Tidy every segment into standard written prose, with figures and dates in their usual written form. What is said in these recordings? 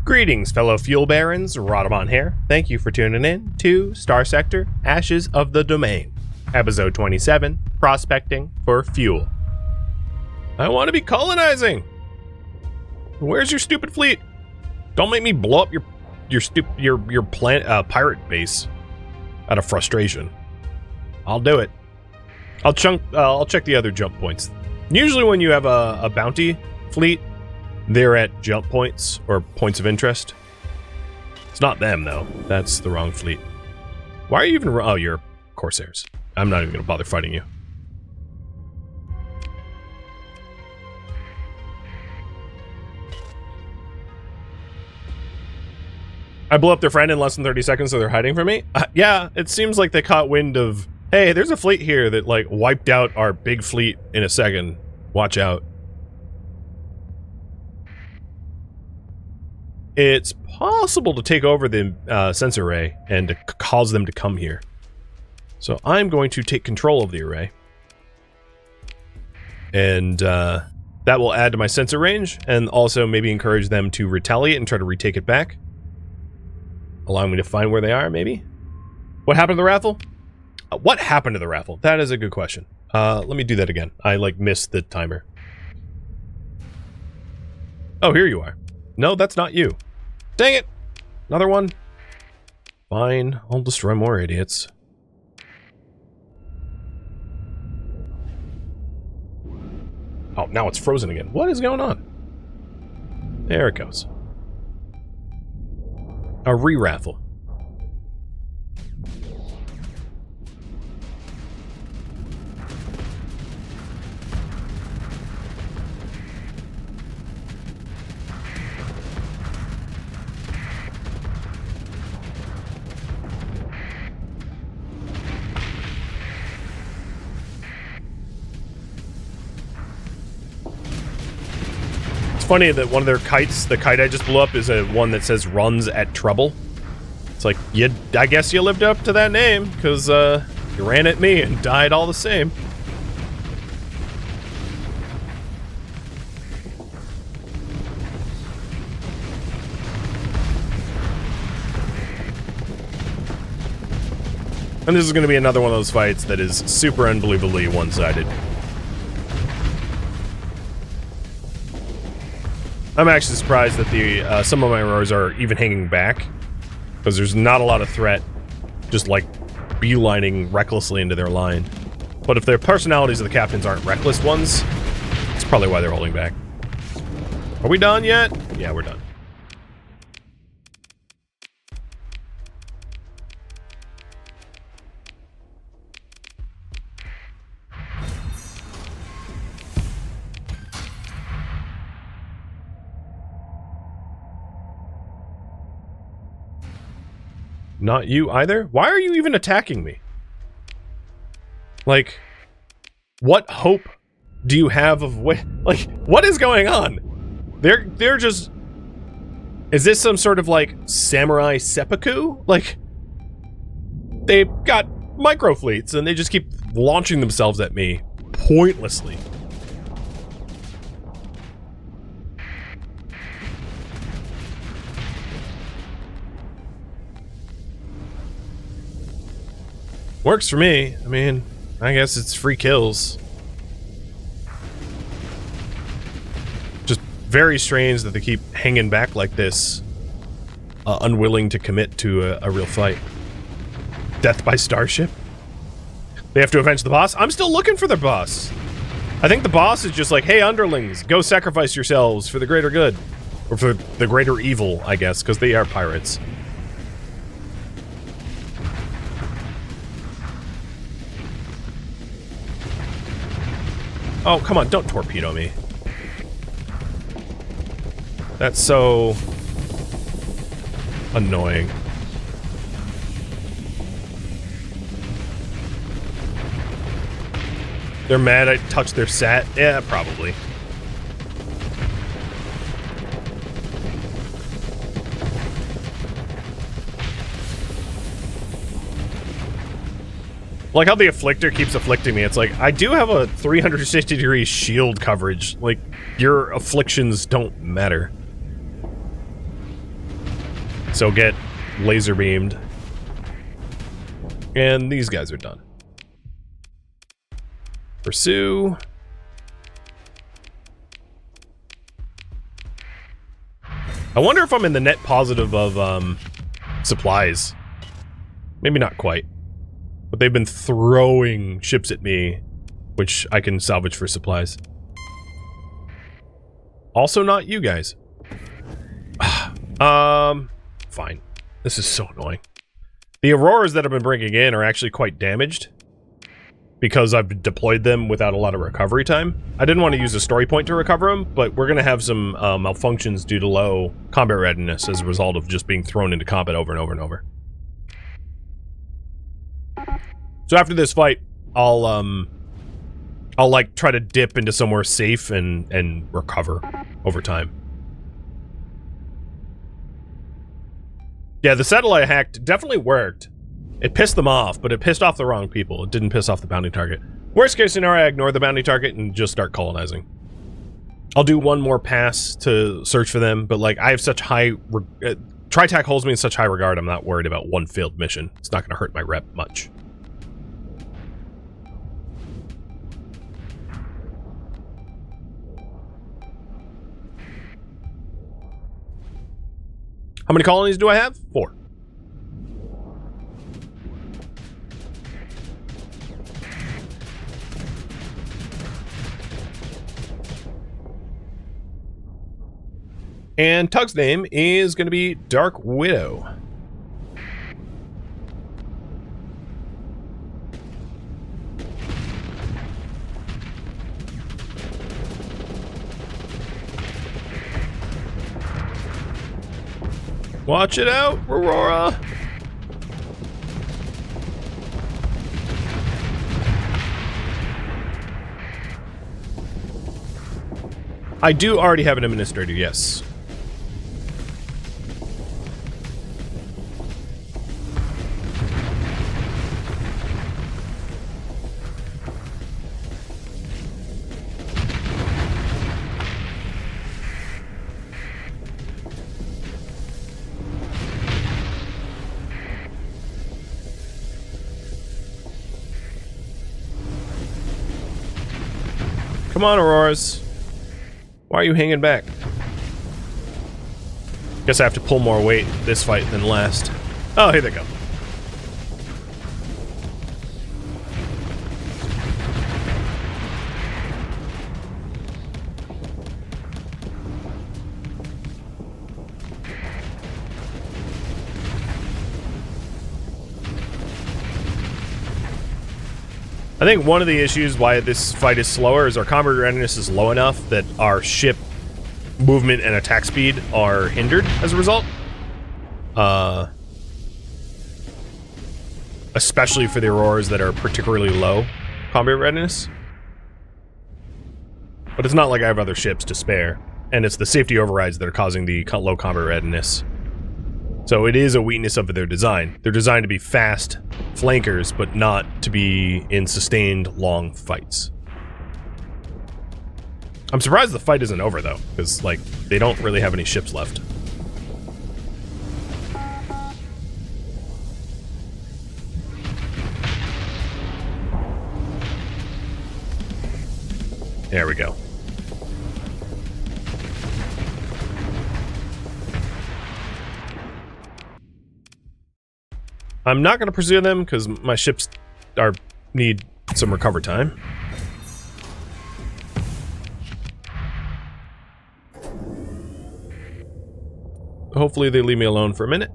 Greetings, fellow fuel barons. Rhadamant here. Thank you for tuning in to Starsector, Ashes of the Domain, episode 27, Prospecting for Fuel. I want to be colonizing. Where's your stupid fleet? Don't make me blow up your pirate base out of frustration. I'll do it. I'll check the other jump points. Usually when you have a bounty fleet, they're at jump points or points of interest. It's not them though. That's the wrong fleet. Why are you even? Oh, you're Corsairs. I'm not even gonna bother fighting you. I blew up their friend in less than 30 seconds, so they're hiding from me? Yeah, it seems like they caught wind of, hey, there's a fleet here that, like, wiped out our big fleet in a second. Watch out. It's possible to take over the sensor array and to cause them to come here. So I'm going to take control of the array. And that will add to my sensor range, and also maybe encourage them to retaliate and try to retake it back. Allowing me to find where they are, maybe? What happened to the raffle? What happened to the raffle? That is a good question. Let me do that again. I, like, missed the timer. Oh, here you are. No, that's not you. Dang it! Another one. Fine, I'll destroy more idiots. Oh, now it's frozen again. What is going on? There it goes. A re-raffle. Funny that one of their kites, the kite I just blew up, is a one that says runs at trouble. It's like, I guess you lived up to that name, because you ran at me and died all the same. And this is going to be another one of those fights that is super unbelievably one-sided. I'm actually surprised that the some of my rowers are even hanging back, because there's not a lot of threat, just like beelining recklessly into their line. But if their personalities of the captains aren't reckless ones, it's probably why they're holding back. Are we done yet? Yeah, we're done. Not you either? Why are you even attacking me? Like, what hope do you have of what? Like, what is going on? They're just. Is this some sort of like samurai seppuku? Like, they've got micro fleets and they just keep launching themselves at me pointlessly. Works for me. I mean, I guess it's free kills. Just very strange that they keep hanging back like this, unwilling to commit to a real fight. Death by starship? They have to avenge the boss? I'm still looking for the boss. I think the boss is just like, hey, underlings, go sacrifice yourselves for the greater good. Or for the greater evil, I guess, because they are pirates. Oh, come on, don't torpedo me. That's so annoying. They're mad I touched their sat? Yeah, probably. Like how the Afflictor keeps afflicting me. It's like, I do have a 360-degree shield coverage. Like, your afflictions don't matter. So get laser beamed. And these guys are done. Pursue. I wonder if I'm in the net positive of supplies. Maybe not quite. But they've been throwing ships at me, which I can salvage for supplies. Also not you guys. Fine. This is so annoying. The Auroras that I've been bringing in are actually quite damaged because I've deployed them without a lot of recovery time. I didn't want to use a story point to recover them, but we're going to have some malfunctions due to low combat readiness as a result of just being thrown into combat over and over and over. So after this fight, I'll like try to dip into somewhere safe and recover over time. Yeah, the satellite I hacked definitely worked. It pissed them off, but it pissed off the wrong people. It didn't piss off the bounty target. Worst case scenario, I ignore the bounty target and just start colonizing. I'll do one more pass to search for them, but like I have such high... Tri-Tach holds me in such high regard, I'm not worried about one failed mission. It's not going to hurt my rep much. How many colonies do I have? 4. And Tug's name is going to be Dark Widow. Watch it out, Aurora! I do already have an administrator, yes. Come on, Auroras. Why are you hanging back? Guess I have to pull more weight this fight than last. Oh, here they go. I think one of the issues why this fight is slower is our combat readiness is low enough that our ship movement and attack speed are hindered as a result. Especially for the Auroras that are particularly low combat readiness. But it's not like I have other ships to spare, and it's the safety overrides that are causing the low combat readiness. So it is a weakness of their design. They're designed to be fast flankers, but not to be in sustained, long fights. I'm surprised the fight isn't over, though, because, like, they don't really have any ships left. There we go. I'm not going to pursue them because my ships need some recover time. Hopefully they leave me alone for a minute.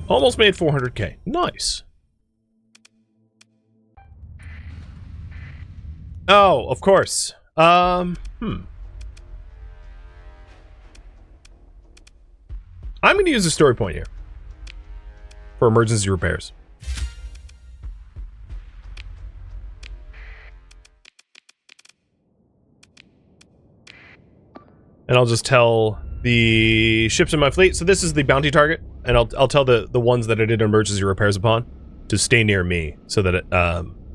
Almost made 400k. Nice. Oh, of course. I'm going to use a story point here for emergency repairs. And I'll just tell the ships in my fleet. So this is the bounty target, and I'll tell the ones that I did emergency repairs upon to stay near me, so that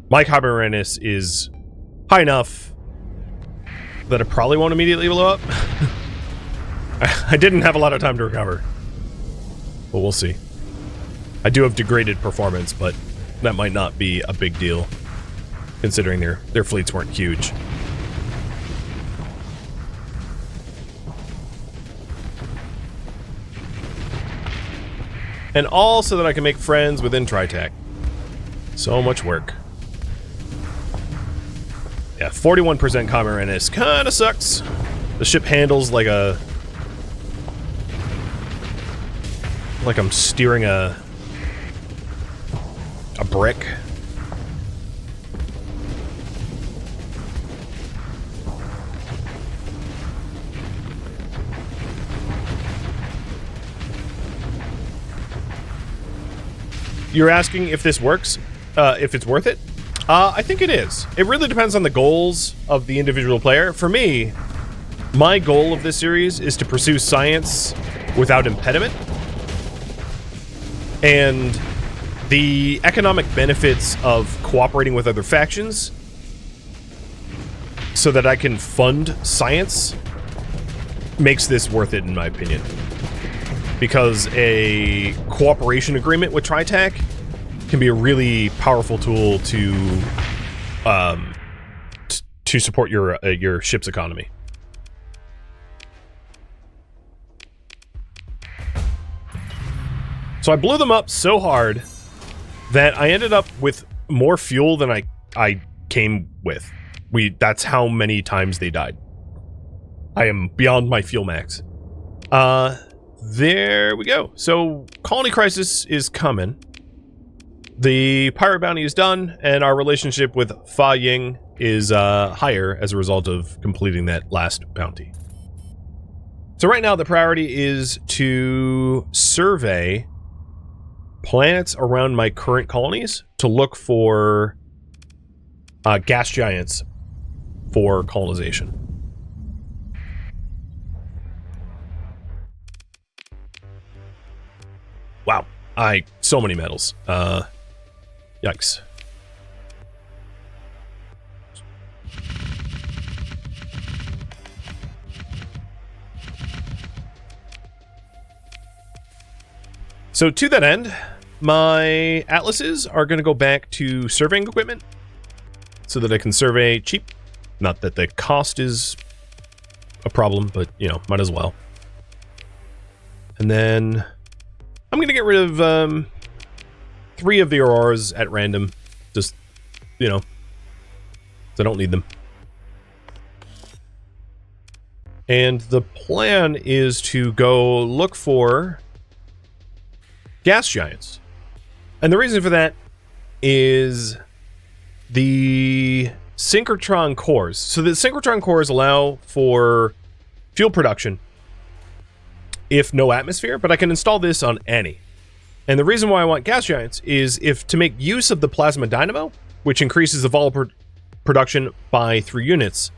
my combat readiness is high enough that I probably won't immediately blow up. I didn't have a lot of time to recover. But we'll see. I do have degraded performance, but that might not be a big deal, considering their fleets weren't huge. And all so that I can make friends within Tri-Tach. So much work. Yeah, 41% combat readiness kinda sucks. The ship handles like I'm steering a brick. You're asking if this works? If it's worth it? I think it is. It really depends on the goals of the individual player. For me, my goal of this series is to pursue science without impediment. And the economic benefits of cooperating with other factions so that I can fund science makes this worth it, in my opinion. Because a cooperation agreement with Tri-Tach can be a really powerful tool to support your ship's economy. So I blew them up so hard that I ended up with more fuel than I came with. That's how many times they died. I am beyond my fuel max. There we go. So colony crisis is coming. The pirate bounty is done, and our relationship with Fa Ying is higher as a result of completing that last bounty. So right now the priority is to survey planets around my current colonies to look for gas giants for colonization. Wow, so many metals. Yikes. So to that end, my atlases are going to go back to surveying equipment so that I can survey cheap. Not that the cost is a problem, but, you know, might as well. And then I'm going to get rid of 3 of the auroras at random. Just, you know, 'cause I don't need them. And the plan is to go look for gas giants. And the reason for that is the synchrotron cores. So the synchrotron cores allow for fuel production if no atmosphere, but I can install this on any. And the reason why I want gas giants is if to make use of the plasma dynamo, which increases the volatile production by 3 units,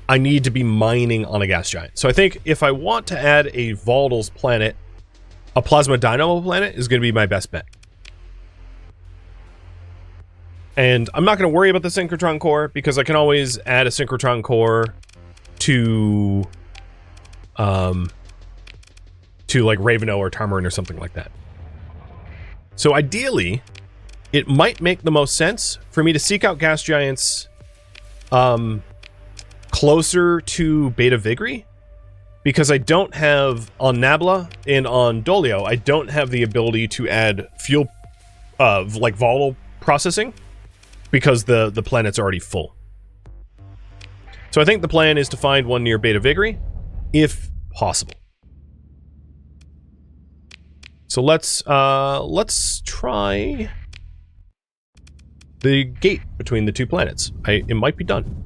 I need to be mining on a gas giant. So I think if I want to add a volatiles planet, a plasma dynamo planet is going to be my best bet. And I'm not going to worry about the synchrotron core because I can always add a synchrotron core to like Raveno or Tarmarin or something like that. So ideally, it might make the most sense for me to seek out gas giants closer to Beta Vigri, because I don't have on Nabla and on Dolio, I don't have the ability to add fuel like volatile processing because the planet's already full. So I think the plan is to find one near Beta Vigri, if possible. So let's try the gate between the 2 planets. It might be done.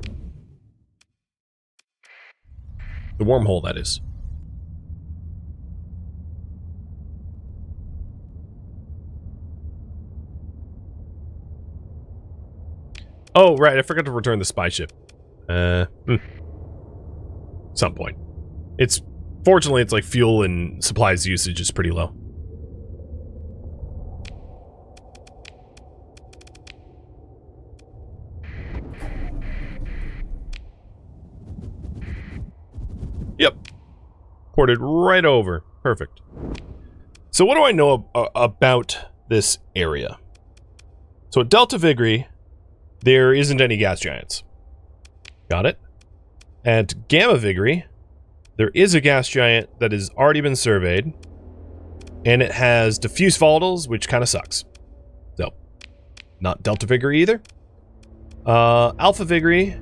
The wormhole, that is. Oh, right, I forgot to return the spy ship. Some point. Fortunately, it's like fuel and supplies usage is pretty low. Yep. Ported right over. Perfect. So what do I know about this area? So at Delta Vigri, there isn't any gas giants. Got it? At Gamma Vigri, there is a gas giant that has already been surveyed, and it has diffuse volatiles, which kind of sucks. So, not Delta Vigri either. Alpha Vigri,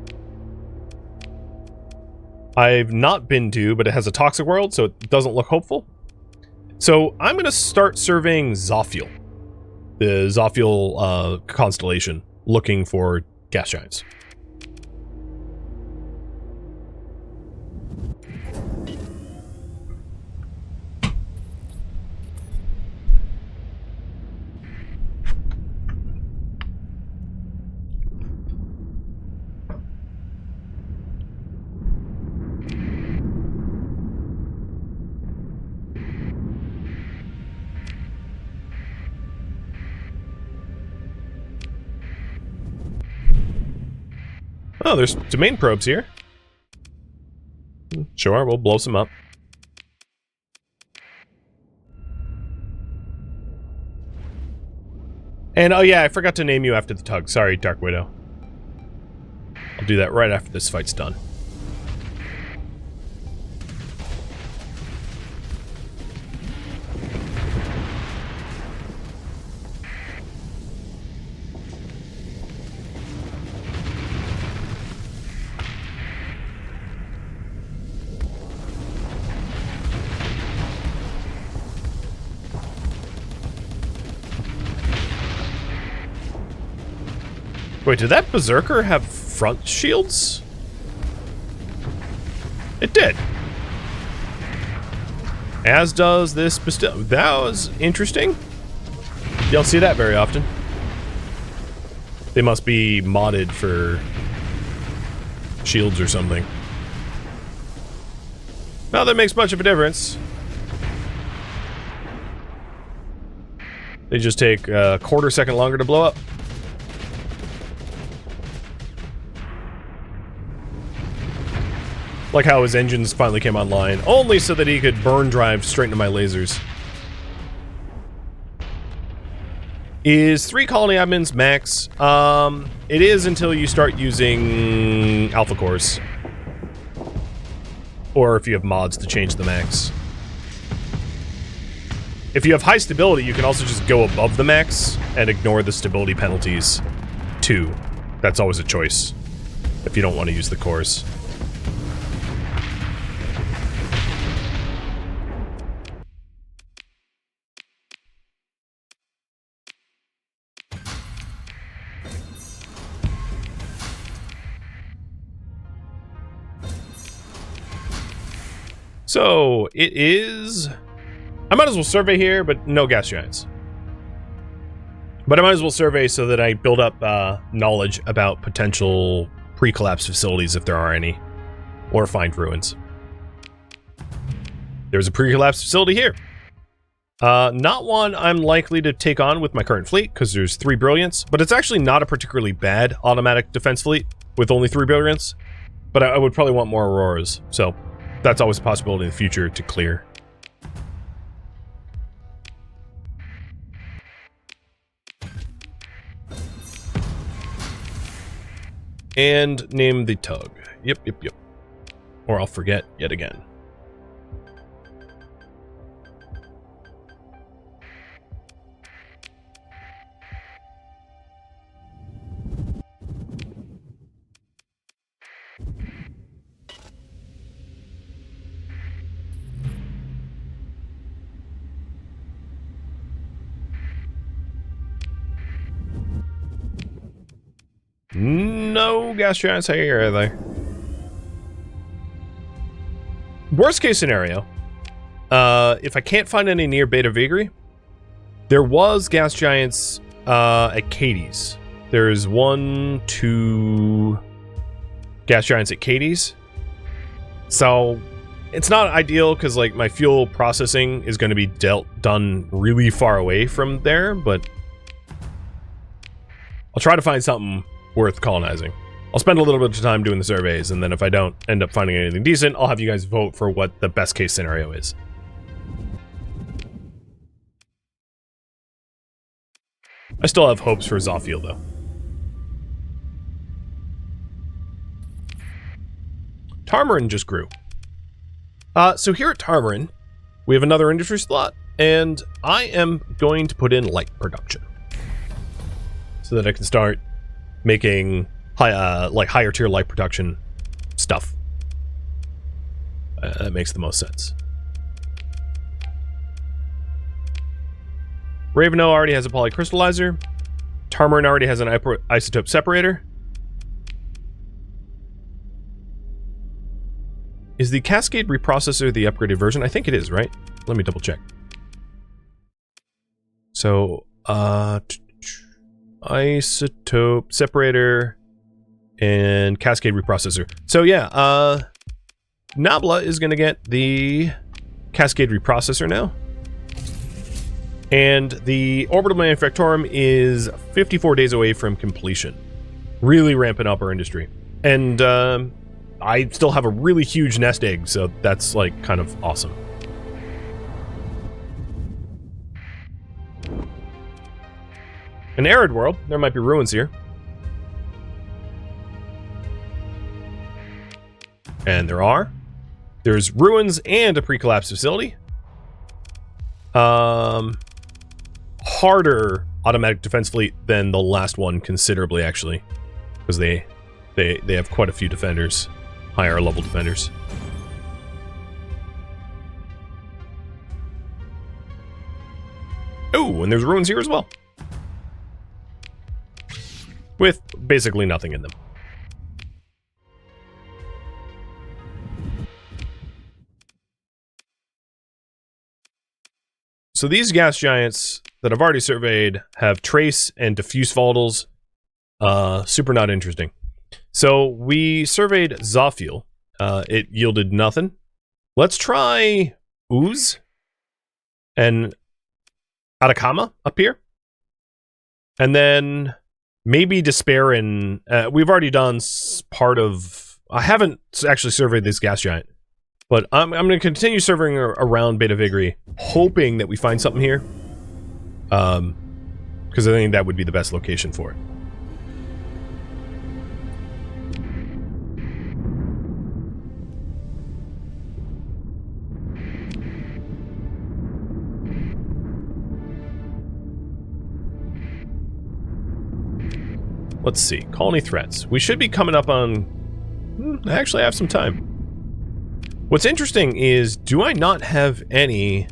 I've not been to, but it has a toxic world, so it doesn't look hopeful. So I'm going to start surveying Zophiel, the Zophiel constellation, looking for gas giants. Oh, there's domain probes here. Sure, we'll blow some up. And, oh yeah, I forgot to name you after the tug. Sorry, Dark Widow. I'll do that right after this fight's done. Wait, did that Berserker have front shields? It did. As does this Bastille. That was interesting. You don't see that very often. They must be modded for shields or something. Not that makes much of a difference. They just take a quarter second longer to blow up. Like how his engines finally came online, only so that he could burn drive straight into my lasers. Is 3 colony admins max? It is until you start using alpha cores. Or if you have mods to change the max. If you have high stability, you can also just go above the max and ignore the stability penalties too. That's always a choice if you don't want to use the cores. So, it is... I might as well survey here, but no gas giants. But I might as well survey so that I build up knowledge about potential pre-collapse facilities, if there are any. Or find ruins. There's a pre-collapse facility here. Not one I'm likely to take on with my current fleet, because there's 3 brilliance. But it's actually not a particularly bad automatic defense fleet, with only 3 brilliance. But I would probably want more Auroras, so... that's always a possibility in the future to clear. And name the tug. Yep. Or I'll forget yet again. No gas giants here, are they? Worst case scenario, if I can't find any near Beta Vigri, there was gas giants at Cadiz. There's 1, 2 gas giants at Cadiz. So it's not ideal because like my fuel processing is going to be done really far away from there, but I'll try to find something worth colonizing. I'll spend a little bit of time doing the surveys, and then if I don't end up finding anything decent, I'll have you guys vote for what the best case scenario is. I still have hopes for Zophiel, though. Tarmarin just grew. So here at Tarmarin, we have another industry slot, and I am going to put in light production. So that I can start making like higher tier light production stuff. That makes the most sense. Raveno already has a polycrystallizer. Tarmarin already has an isotope separator. Is the Cascade reprocessor the upgraded version? I think it is, right? Let me double check. So, isotope separator and Cascade reprocessor. So yeah, Nabla is going to get the Cascade reprocessor now. And the Orbital Manufactorum is 54 days away from completion. Really ramping up our industry. And I still have a really huge nest egg, so that's like kind of awesome. An arid world. There might be ruins here. And there are. There's ruins and a pre-collapse facility. Harder automatic defense fleet than the last one considerably, actually, because they have quite a few defenders, higher level defenders. Oh, and there's ruins here as well, with basically nothing in them. So these gas giants that I've already surveyed have trace and diffuse volatiles. Super not interesting. So we surveyed Zophiel. It yielded nothing. Let's try Ooze and Atacama up here. And then maybe Despair and... we've already done part of... I haven't actually surveyed this gas giant. But I'm going to continue surveying around Beta Vigri, hoping that we find something here. Because I think that would be the best location for it. Let's see. Colony threats. We should be coming up on... I actually have some time. What's interesting is, do I not have any...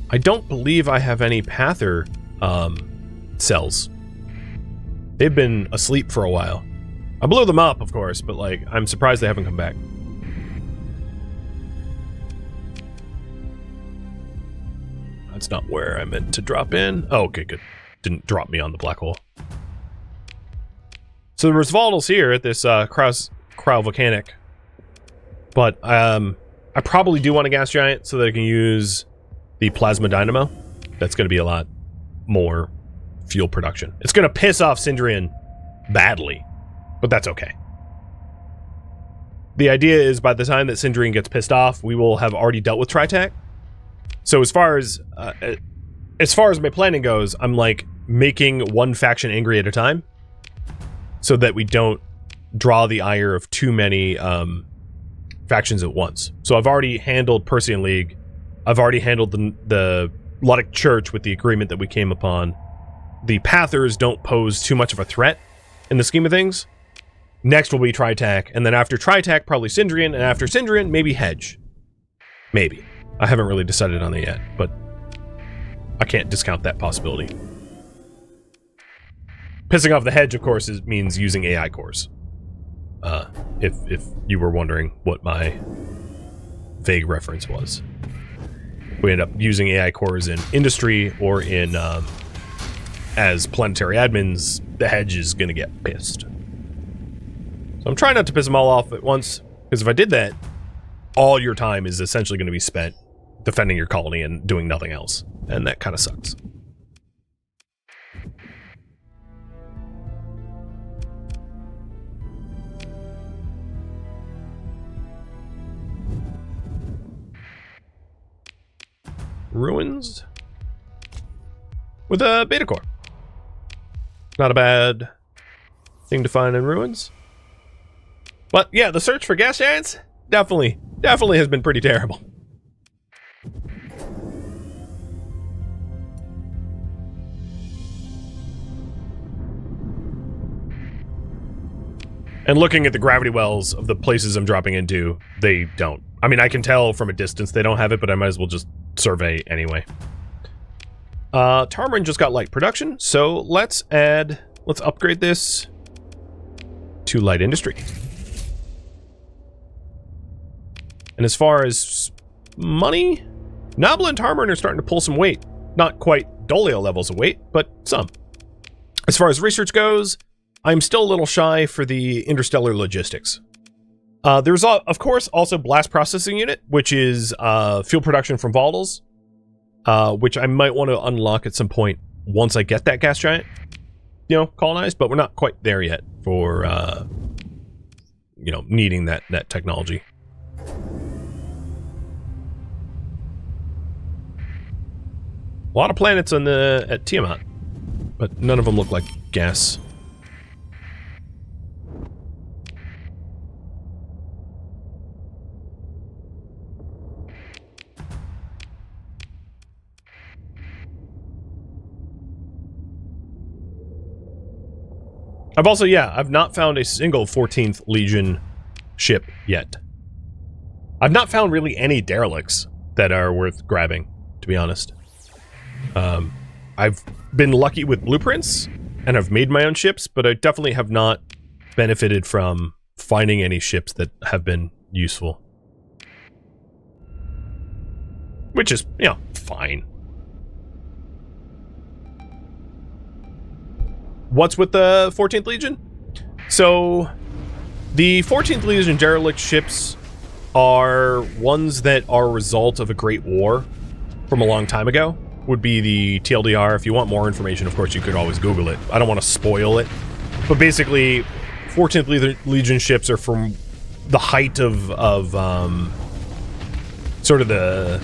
I don't believe I have any Pather cells. They've been asleep for a while. I blew them up, of course, but like, I'm surprised they haven't come back. That's not where I meant to drop in. Oh, okay, good. Didn't drop me on the black hole. So there's volatiles here at this cryovolcanic. But I probably do want a gas giant so that I can use the plasma dynamo. That's going to be a lot more fuel production. It's going to piss off Sindrian badly, but that's okay. The idea is by the time that Sindrian gets pissed off, we will have already dealt with Tri-Tach. So as far as my planning goes, I'm like making one faction angry at a time so that we don't draw the ire of too many factions at once. So I've already handled Persian League. I've already handled the Luddic Church with the agreement that we came upon. The Pathers don't pose too much of a threat in the scheme of things. Next will be Tri-Tach, and then after Tri-Tach, probably Sindrian, and after Sindrian, maybe Hedge. Maybe. I haven't really decided on it yet, but I can't discount that possibility. Pissing off the Hedge, of course, means using AI cores. If you were wondering what my vague reference was. We end up using AI cores in industry or in as planetary admins, the Hedge is going to get pissed. So I'm trying not to piss them all off at once, because if I did that, all your time is essentially going to be spent defending your colony and doing nothing else. And that kind of sucks. ruins with a beta core. Not a bad thing to find in ruins. But yeah, the search for gas giants definitely has been pretty terrible. And looking at the gravity wells of the places I'm dropping into, they don't. I mean, I can tell from a distance they don't have it, but I might as well just survey anyway. Tarmarin just got light production, so let's upgrade this to light industry. And as far as money, Nabla and Tarmarin are starting to pull some weight. Not quite Dolio levels of weight, but some. As far as research goes, I'm still a little shy for the interstellar logistics. There's, of course, also blast processing unit, which is fuel production from volatiles, which I might want to unlock at some point once I get that gas giant, colonized, but we're not quite there yet for, needing that technology. A lot of planets at Tiamat, but none of them look like gas. I've not found a single 14th Legion ship yet. I've not found really any derelicts that are worth grabbing, to be honest. I've been lucky with blueprints, and I've made my own ships, but I definitely have not benefited from finding any ships that have been useful. Which is, fine. What's with the 14th Legion? So, the 14th Legion derelict ships are ones that are a result of a great war from a long time ago. Would be the TLDR. If you want more information, of course, you could always Google it. I don't want to spoil it. But basically, 14th Legion ships are from the height of sort of the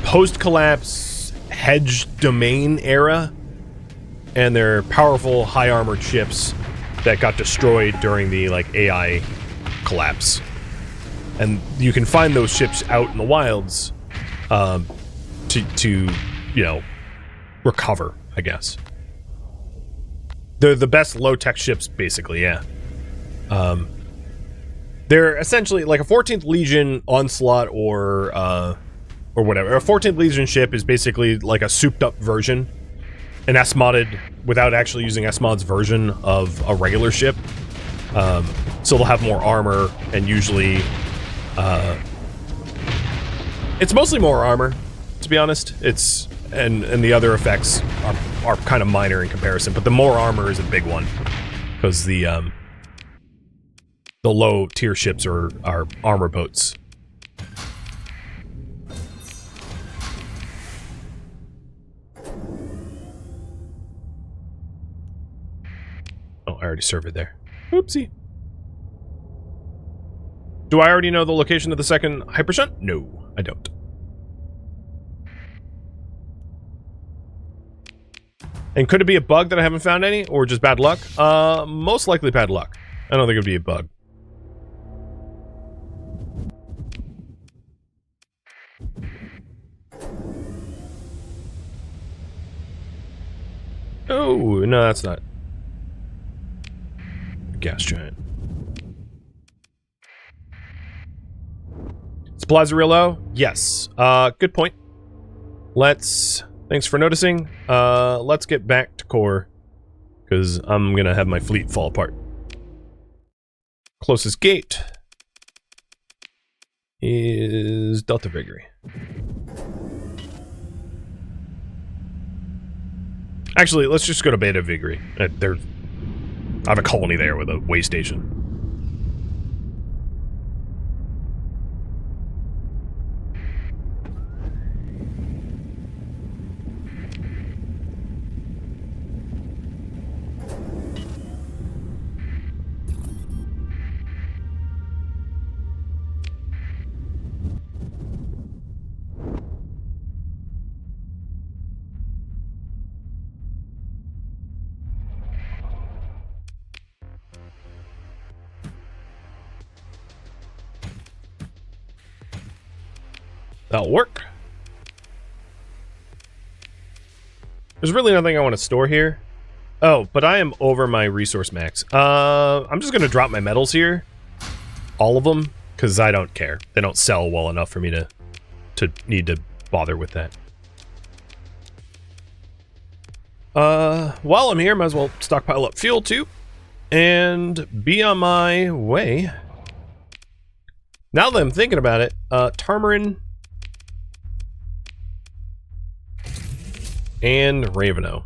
post-collapse hedge domain era. And they're powerful, high-armored ships that got destroyed during the, AI collapse. And you can find those ships out in the wilds to recover, I guess. They're the best low-tech ships, basically, yeah. They're essentially like a 14th Legion Onslaught or whatever. A 14th Legion ship is basically like a souped-up version, an S-modded, without actually using S-mod's version of a regular ship. So they'll have more armor, and usually... it's mostly more armor, to be honest. And the other effects are kind of minor in comparison, but the more armor is a big one. Because the low-tier ships are armor boats. Oh, I already surveyed there. Oopsie. Do I already know the location of the second hypershunt? No, I don't. And could it be a bug that I haven't found any, or just bad luck? Most likely bad luck. I don't think it'd be a bug. Oh, no, that's not. Gas giant. Supplies are real low? Yes. Good point. Thanks for noticing. Let's get back to core, because I'm gonna have my fleet fall apart. Closest gate is Delta Vigary. Actually, let's just go to Beta Vigary. I have a colony there with a way station. That'll work. There's really nothing I want to store here. Oh, but I am over my resource max. I'm just going to drop my metals here. All of them, because I don't care. They don't sell well enough for me to need to bother with that. While I'm here, might as well stockpile up fuel too. And be on my way. Now that I'm thinking about it, Tarmarin and Raveno.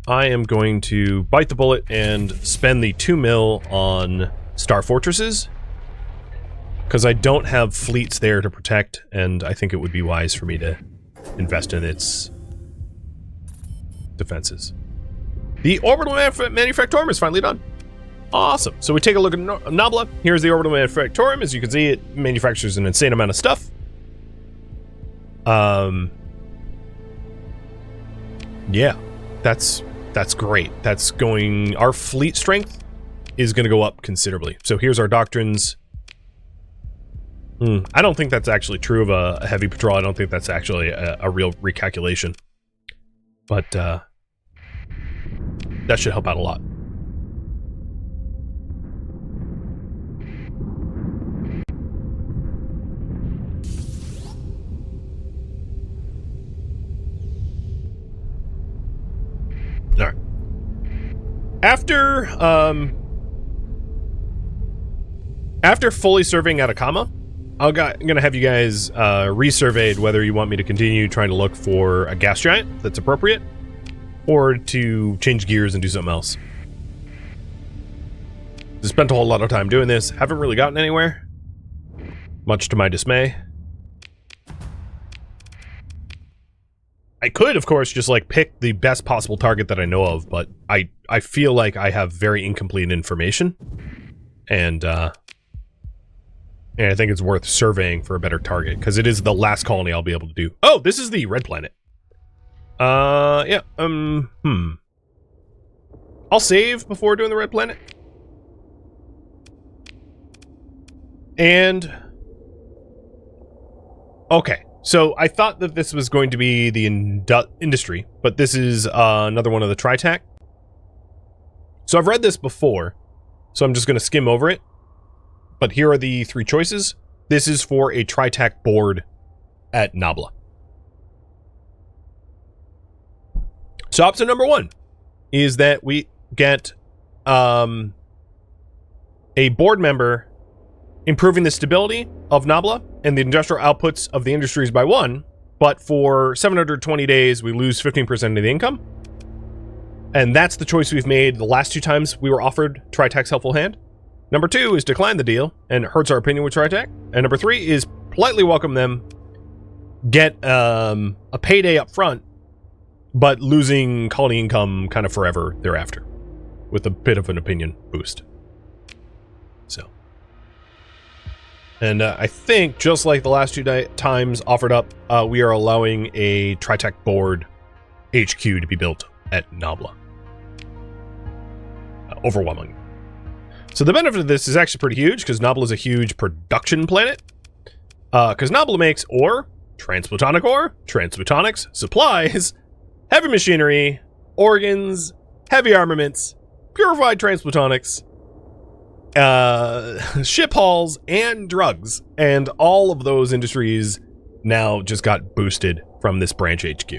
I am going to bite the bullet and spend the 2 mil on Star Fortresses. Because I don't have fleets there to protect, and I think it would be wise for me to invest in its defenses. The orbital manufactorium is finally done. Awesome. So we take a look at Nabla. Here's the orbital manufactorium. As you can see, it manufactures an insane amount of stuff. Yeah, that's great. That's going. Our fleet strength is going to go up considerably. So here's our doctrines. I don't think that's actually true of a heavy patrol. I don't think that's actually a real recalculation. But that should help out a lot. All right. After fully serving Atacama, I'm gonna have you guys resurveyed whether you want me to continue trying to look for a gas giant that's appropriate, or to change gears and do something else. I spent a whole lot of time doing this, haven't really gotten anywhere, much to my dismay. I could, of course, just like pick the best possible target that I know of, but I feel like I have very incomplete information, and I think it's worth surveying for a better target, because it is the last colony I'll be able to do. Oh, this is the red planet. Yeah, I'll save before doing the red planet. And... okay, so I thought that this was going to be the industry, but this is another one of the Tri-Tach. So I've read this before, so I'm just going to skim over it. But here are the 3 choices. This is for a Tri-Tach board at Nabla. So option number 1 is that we get a board member improving the stability of Nabla and the industrial outputs of the industries by 1, but for 720 days we lose 15% of the income. And that's the choice we've made the last 2 times we were offered Tri-Tach's helpful hand. Number 2 is decline the deal, and it hurts our opinion with Tri-Tach. And number 3 is politely welcome them, get a payday up front, but losing colony income kind of forever thereafter, with a bit of an opinion boost. So. And I think, just like the last 2 times offered up, we are allowing a Tri-Tach board HQ to be built at Nabla. Overwhelming. So the benefit of this is actually pretty huge, because Nabla is a huge production planet. Because Nabla makes ore, transplutonics, supplies, heavy machinery, organs, heavy armaments, purified transplutonics, ship hulls, and drugs. And all of those industries now just got boosted from this branch HQ.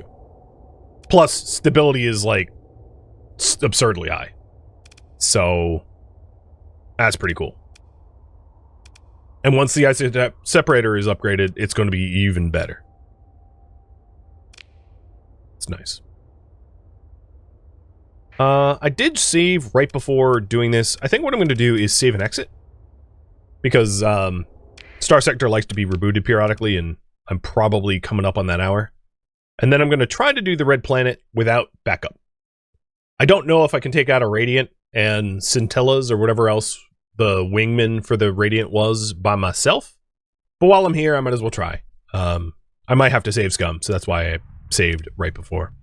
Plus, stability is like absurdly high. So that's pretty cool. And once the ice separator is upgraded, it's going to be even better. It's nice. I did save right before doing this. I think what I'm going to do is save and exit. Because Starsector likes to be rebooted periodically, and I'm probably coming up on that hour. And then I'm going to try to do the red planet without backup. I don't know if I can take out a Radiant and Scintillas or whatever else the wingman for the Radiant was by myself. But while I'm here, I might as well try. I might have to save scum, so that's why I saved right before.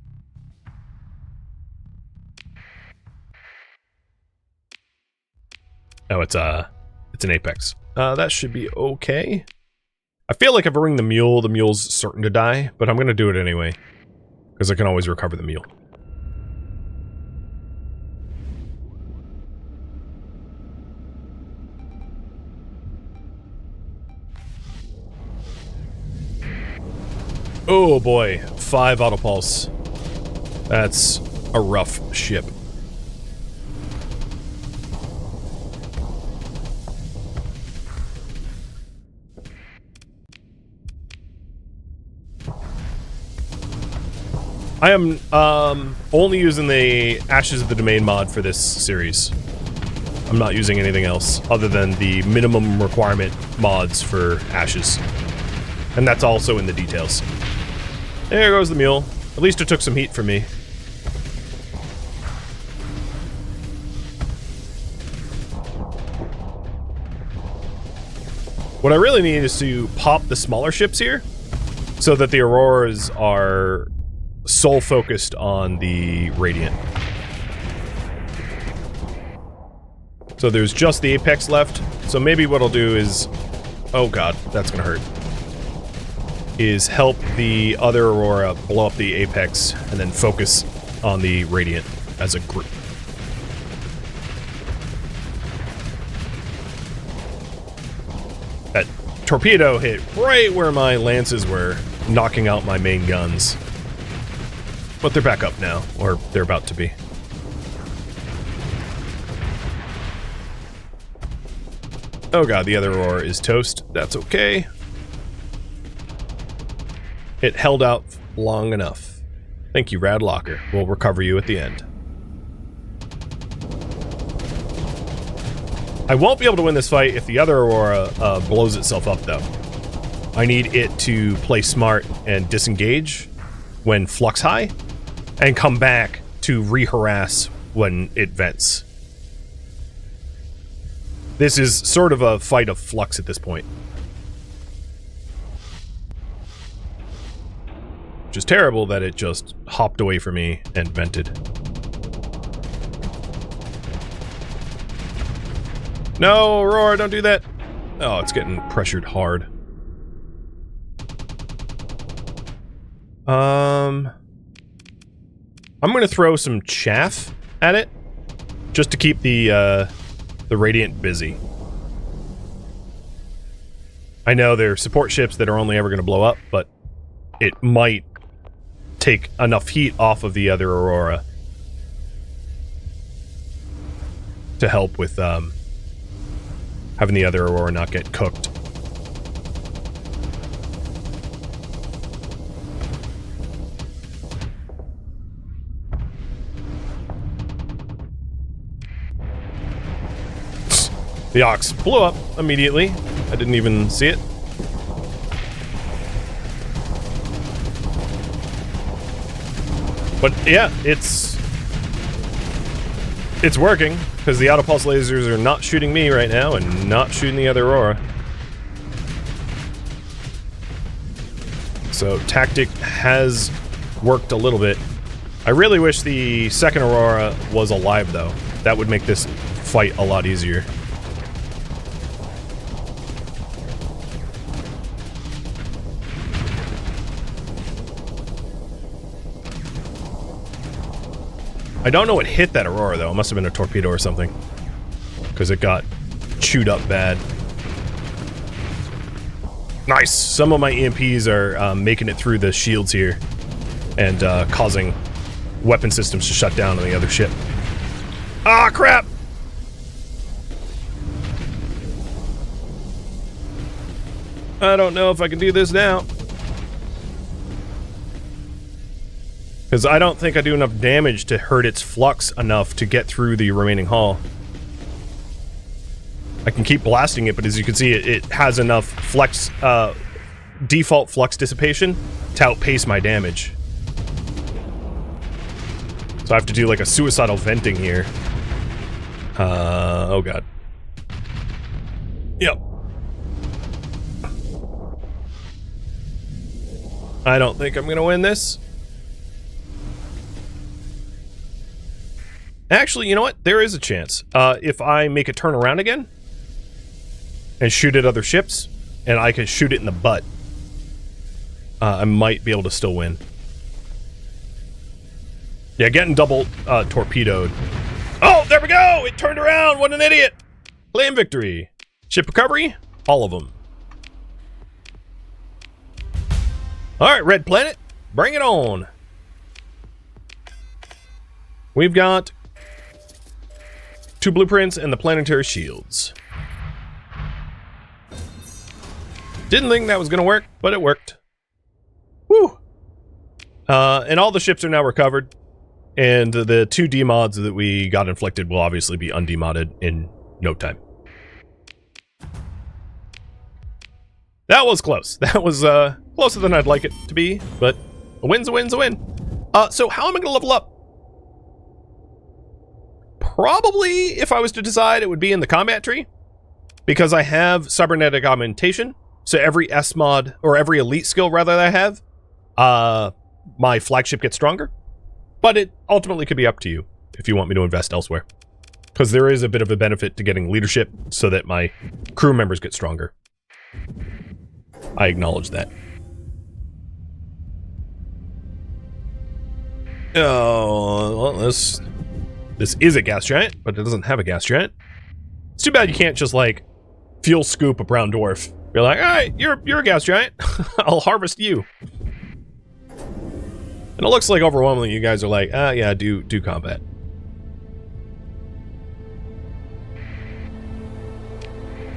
Oh, it's an Apex. That should be okay. I feel like if I ring the mule's certain to die, but I'm gonna do it anyway. Because I can always recover the mule. Oh boy, 5 autopulse. That's a rough ship. I am only using the Ashes of the Domain mod for this series. I'm not using anything else other than the minimum requirement mods for Ashes. And that's also in the details. There goes the mule. At least it took some heat from me. What I really need is to pop the smaller ships here so that the Auroras are sole focused on the Radiant. So there's just the Apex left. So maybe what I'll do is... Oh god, that's gonna hurt. Is help the other Aurora blow up the Apex and then focus on the Radiant as a group. That torpedo hit right where my lances were, knocking out my main guns. But they're back up now, or they're about to be. Oh god, the other Aurora is toast. That's okay. It held out long enough. Thank you, Rad Locker. We'll recover you at the end. I won't be able to win this fight if the other Aurora blows itself up, though. I need it to play smart and disengage when flux high, and come back to re-harass when it vents. This is sort of a fight of flux at this point. Which is terrible that it just hopped away from me and vented. No, Aurora, don't do that! Oh, it's getting pressured hard. I'm gonna throw some chaff at it, just to keep the Radiant busy. I know they're support ships that are only ever gonna blow up, but it might take enough heat off of the other Aurora to help with having the other Aurora not get cooked. The Ox blew up immediately. I didn't even see it. But yeah, it's working, because the autopulse lasers are not shooting me right now and not shooting the other Aurora. So tactic has worked a little bit. I really wish the second Aurora was alive, though. That would make this fight a lot easier. I don't know what hit that Aurora, though. It must have been a torpedo or something. Because it got chewed up bad. Nice! Some of my EMPs are making it through the shields here. And causing weapon systems to shut down on the other ship. Ah, crap! I don't know if I can do this now. Because I don't think I do enough damage to hurt its flux enough to get through the remaining hull. I can keep blasting it, but as you can see, it has enough flex, default flux dissipation to outpace my damage. So I have to do like a suicidal venting here. Oh god. Yep. I don't think I'm gonna win this. Actually, you know what? There is a chance. If I make a turn around again and shoot at other ships and I could shoot it in the butt, I might be able to still win. Yeah, getting double torpedoed. Oh, there we go! It turned around! What an idiot! Claim victory. Ship recovery? All of them. Alright, Red Planet. Bring it on. We've got 2 blueprints and the planetary shields. Didn't think that was going to work, but it worked. Woo! And all the ships are now recovered. And the 2 demods that we got inflicted will obviously be undemodded in no time. That was close. That was closer than I'd like it to be, but a win's a win's a win. So how am I going to level up? Probably, if I was to decide, it would be in the combat tree, because I have cybernetic augmentation. So every S mod, or every elite skill rather that I have, my flagship gets stronger. But it ultimately could be up to you if you want me to invest elsewhere. Because there is a bit of a benefit to getting leadership so that my crew members get stronger. I acknowledge that. Oh, well, this is a gas giant, but it doesn't have a gas giant. It's too bad you can't just, like, fuel scoop a brown dwarf. You're like, alright, you're a gas giant. I'll harvest you. And it looks like overwhelmingly you guys are like, yeah, do combat.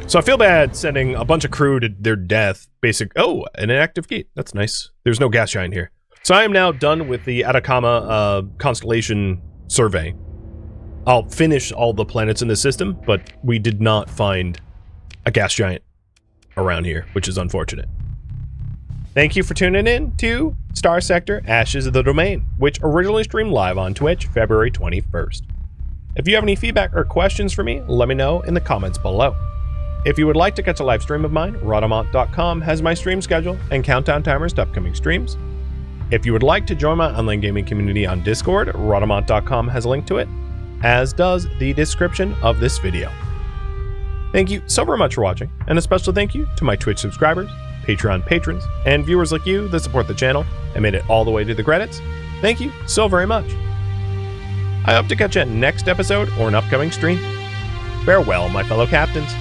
So I feel bad sending a bunch of crew to their death. Oh, an inactive gate. That's nice. There's no gas giant here. So I am now done with the Atacama constellation survey. I'll finish all the planets in the system, but we did not find a gas giant around here, which is unfortunate. Thank you for tuning in to Starsector Ashes of the Domain, which originally streamed live on Twitch February 21st. If you have any feedback or questions for me, let me know in the comments below. If you would like to catch a live stream of mine, Rhadamant.com has my stream schedule and countdown timers to upcoming streams. If you would like to join my online gaming community on Discord, Rhadamant.com has a link to it, as does the description of this video. Thank you so very much for watching, and a special thank you to my Twitch subscribers, Patreon patrons, and viewers like you that support the channel and made it all the way to the credits. Thank you so very much. I hope to catch you at next episode or an upcoming stream. Farewell, my fellow captains.